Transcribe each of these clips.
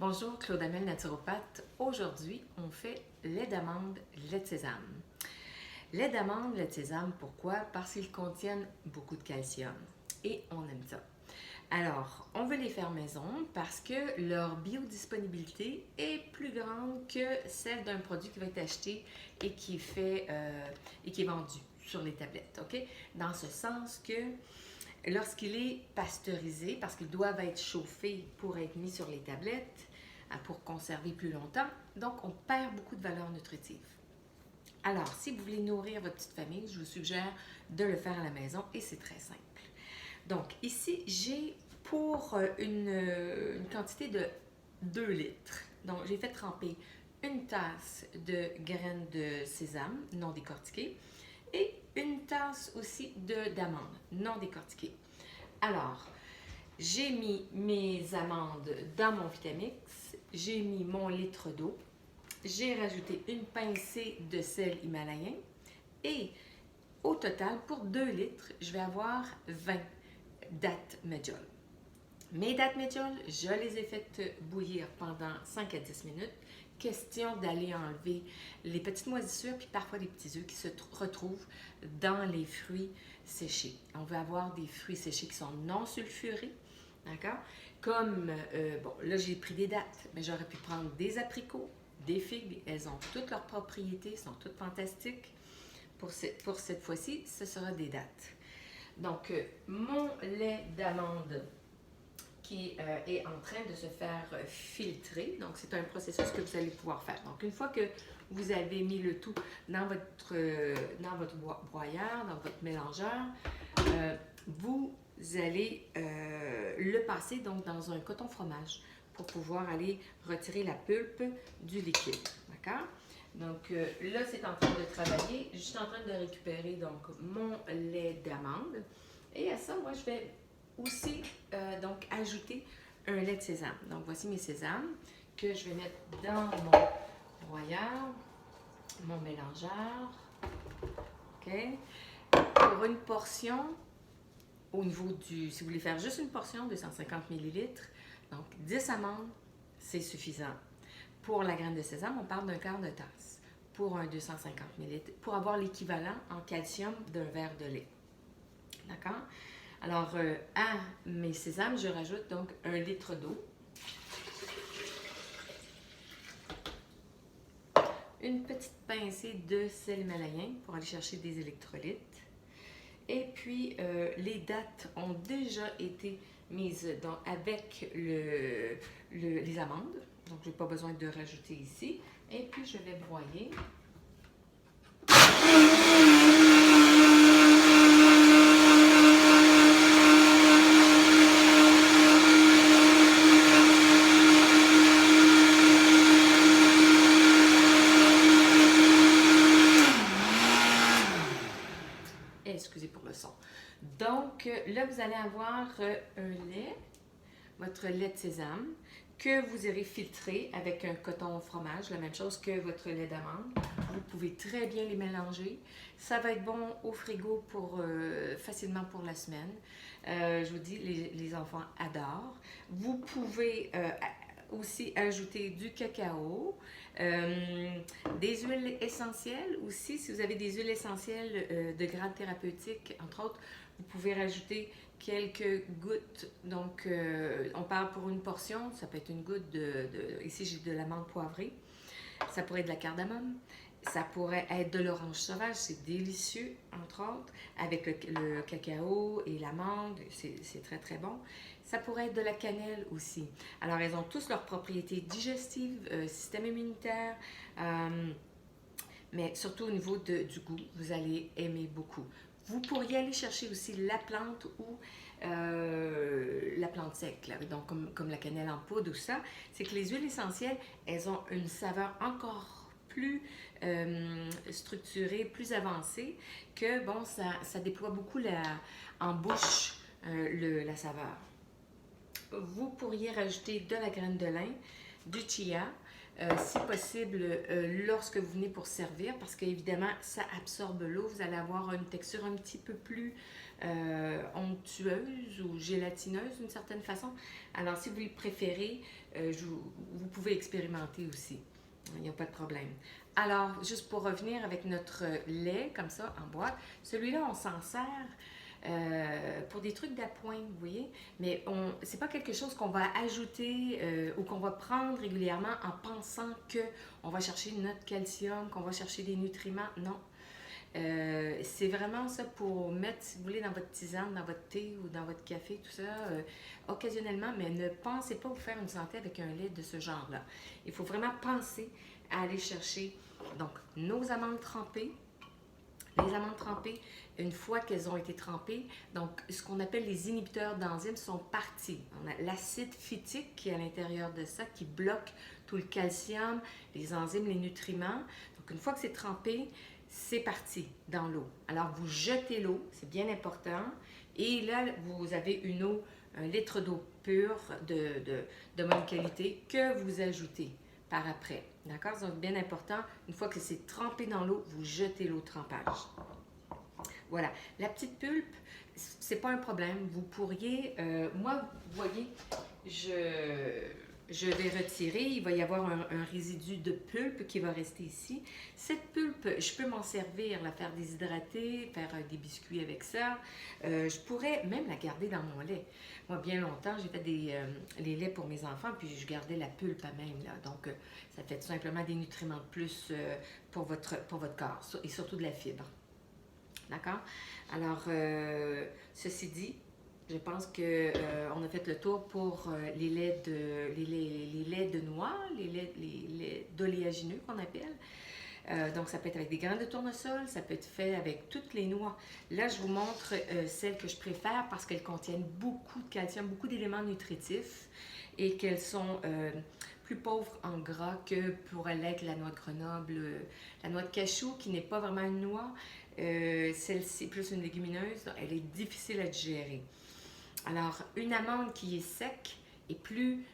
Bonjour, Claude Amel, naturopathe. Aujourd'hui, on fait lait d'amande, lait de sésame. Lait d'amande, lait de sésame, pourquoi? Parce qu'ils contiennent beaucoup de calcium et on aime ça. Alors, on veut les faire maison parce que leur biodisponibilité est plus grande que celle d'un produit qui va être acheté et qui est vendu sur les tablettes, OK? Dans ce sens que lorsqu'il est pasteurisé, parce qu'ils doivent être chauffés pour être mis sur les tablettes, pour conserver plus longtemps, donc on perd beaucoup de valeur nutritive. Alors, si vous voulez nourrir votre petite famille, je vous suggère de le faire à la maison et c'est très simple. Donc, ici, j'ai pour une quantité de 2 litres. Donc, j'ai fait tremper une tasse de graines de sésame non décortiquées et une tasse aussi d'amandes non décortiquées. Alors, j'ai mis mes amandes dans mon Vitamix, j'ai mis mon litre d'eau, j'ai rajouté une pincée de sel himalayen et au total, pour 2 litres, je vais avoir 20 dattes medjool. Mes dattes medjool, je les ai faites bouillir pendant 5 à 10 minutes. Question d'aller enlever les petites moisissures puis parfois des petits œufs qui se retrouvent dans les fruits séchés. On veut avoir des fruits séchés qui sont non sulfurés, d'accord? Comme, bon, là j'ai pris des dattes, mais j'aurais pu prendre des apricots, des figues. Elles ont toutes leurs propriétés, sont toutes fantastiques. Pour cette fois-ci, ce sera des dattes. Donc, mon lait d'amande qui est en train de se faire filtrer. Donc, c'est un processus que vous allez pouvoir faire. Donc, une fois que vous avez mis le tout dans votre broyeur, dans votre mélangeur, vous allez le passer donc dans un coton fromage pour pouvoir aller retirer la pulpe du liquide. D'accord? Donc là, c'est en train de travailler. Je suis en train de récupérer donc mon lait d'amande. Et à ça, moi, je vais aussi donc ajouter un lait de sésame. Donc voici mes sésames que je vais mettre dans mon broyeur, mon mélangeur. OK? Pour une portion, au niveau si vous voulez faire juste une portion, 250 ml, donc 10 amandes, c'est suffisant. Pour la graine de sésame, on parle d'un quart de tasse pour un 250 ml, pour avoir l'équivalent en calcium d'un verre de lait. D'accord? Alors, à mes sésames, je rajoute donc 1 litre d'eau, une petite pincée de sel himalayen pour aller chercher des électrolytes. Et puis, les dattes ont déjà été mises avec les amandes. Donc, je n'ai pas besoin de rajouter ici. Et puis, je vais broyer. Excusez pour le son. Donc, là, vous allez avoir un lait, votre lait de sésame, que vous irez filtrer avec un coton fromage, la même chose que votre lait d'amande. Vous pouvez très bien les mélanger. Ça va être bon au frigo facilement pour la semaine. Je vous dis, les enfants adorent. Vous pouvez aussi ajouter du cacao, des huiles essentielles aussi. Si vous avez des huiles essentielles de grade thérapeutique, entre autres, vous pouvez rajouter quelques gouttes. Donc, on parle pour une portion, ça peut être une goutte ici j'ai de l'amande poivrée, ça pourrait être de la cardamome, ça pourrait être de l'orange sauvage, c'est délicieux, entre autres, avec le cacao et l'amande, c'est très très bon. Ça pourrait être de la cannelle aussi. Alors, elles ont tous leurs propriétés digestives, système immunitaire, mais surtout au niveau du goût, vous allez aimer beaucoup. Vous pourriez aller chercher aussi la plante ou la plante sec, là, donc comme la cannelle en poudre ou ça. C'est que les huiles essentielles, elles ont une saveur encore plus structurée, plus avancée, que bon, ça déploie beaucoup en bouche la saveur. Vous pourriez rajouter de la graine de lin, du chia, si possible, lorsque vous venez pour servir, parce qu'évidemment, ça absorbe l'eau. Vous allez avoir une texture un petit peu plus onctueuse ou gélatineuse d'une certaine façon. Alors, si vous le préférez, vous pouvez expérimenter aussi. Il n'y a pas de problème. Alors, juste pour revenir avec notre lait, comme ça, en boîte, celui-là, on s'en sert pour des trucs d'appoint, vous voyez, mais c'est pas quelque chose qu'on va ajouter ou qu'on va prendre régulièrement en pensant qu'on va chercher notre calcium, qu'on va chercher des nutriments. Non. C'est vraiment ça pour mettre, si vous voulez, dans votre tisane, dans votre thé ou dans votre café, tout ça, occasionnellement, mais ne pensez pas vous faire une santé avec un lait de ce genre-là. Il faut vraiment penser à aller chercher donc nos amandes trempées. Les amandes trempées, une fois qu'elles ont été trempées, donc ce qu'on appelle les inhibiteurs d'enzymes sont partis. On a l'acide phytique qui est à l'intérieur de ça, qui bloque tout le calcium, les enzymes, les nutriments. Donc une fois que c'est trempé, c'est parti dans l'eau. Alors vous jetez l'eau, c'est bien important. Et là, vous avez une eau, 1 litre d'eau pure de bonne qualité que vous ajoutez par après. D'accord? Donc, bien important, une fois que c'est trempé dans l'eau, vous jetez l'eau de trempage. Voilà. La petite pulpe, c'est pas un problème. Vous pourriez, moi, vous voyez, je vais retirer, il va y avoir un résidu de pulpe qui va rester ici. Cette pulpe, je peux m'en servir, la faire déshydrater, faire des biscuits avec ça. Je pourrais même la garder dans mon lait. Moi, bien longtemps, j'ai fait les laits pour mes enfants, puis je gardais la pulpe à même. Là. Donc, ça fait tout simplement des nutriments de plus pour votre corps, et surtout de la fibre. D'accord? Alors, ceci dit, je pense qu'on a fait le tour pour les laits de noix, les laits d'oléagineux qu'on appelle. Donc, ça peut être avec des graines de tournesol, ça peut être fait avec toutes les noix. Là, je vous montre celles que je préfère parce qu'elles contiennent beaucoup de calcium, beaucoup d'éléments nutritifs et qu'elles sont plus pauvres en gras que pourrait l'être la noix de Grenoble, la noix de cachou qui n'est pas vraiment une noix. Celle-ci, plus une légumineuse, elle est difficile à digérer. Alors, une amande qui est sec est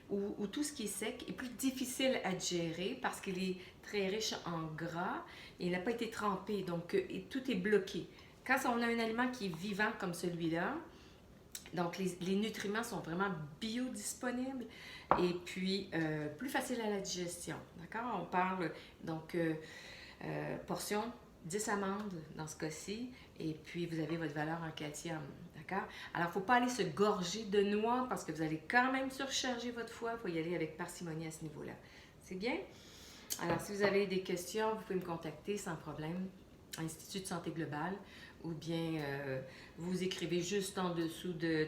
ou tout ce qui est sec est plus difficile à digérer parce qu'il est très riche en gras et il n'a pas été trempé, donc tout est bloqué. Quand on a un aliment qui est vivant comme celui-là, donc les nutriments sont vraiment biodisponibles et puis plus facile à la digestion. D'accord? On parle donc portion 10 amandes dans ce cas-ci, et puis vous avez votre valeur en calcium. D'accord? Alors, il ne faut pas aller se gorger de noix parce que vous allez quand même surcharger votre foie. Il faut y aller avec parcimonie à ce niveau-là. C'est bien? Alors, si vous avez des questions, vous pouvez me contacter sans problème. Institut de santé globale, ou bien vous écrivez juste en dessous de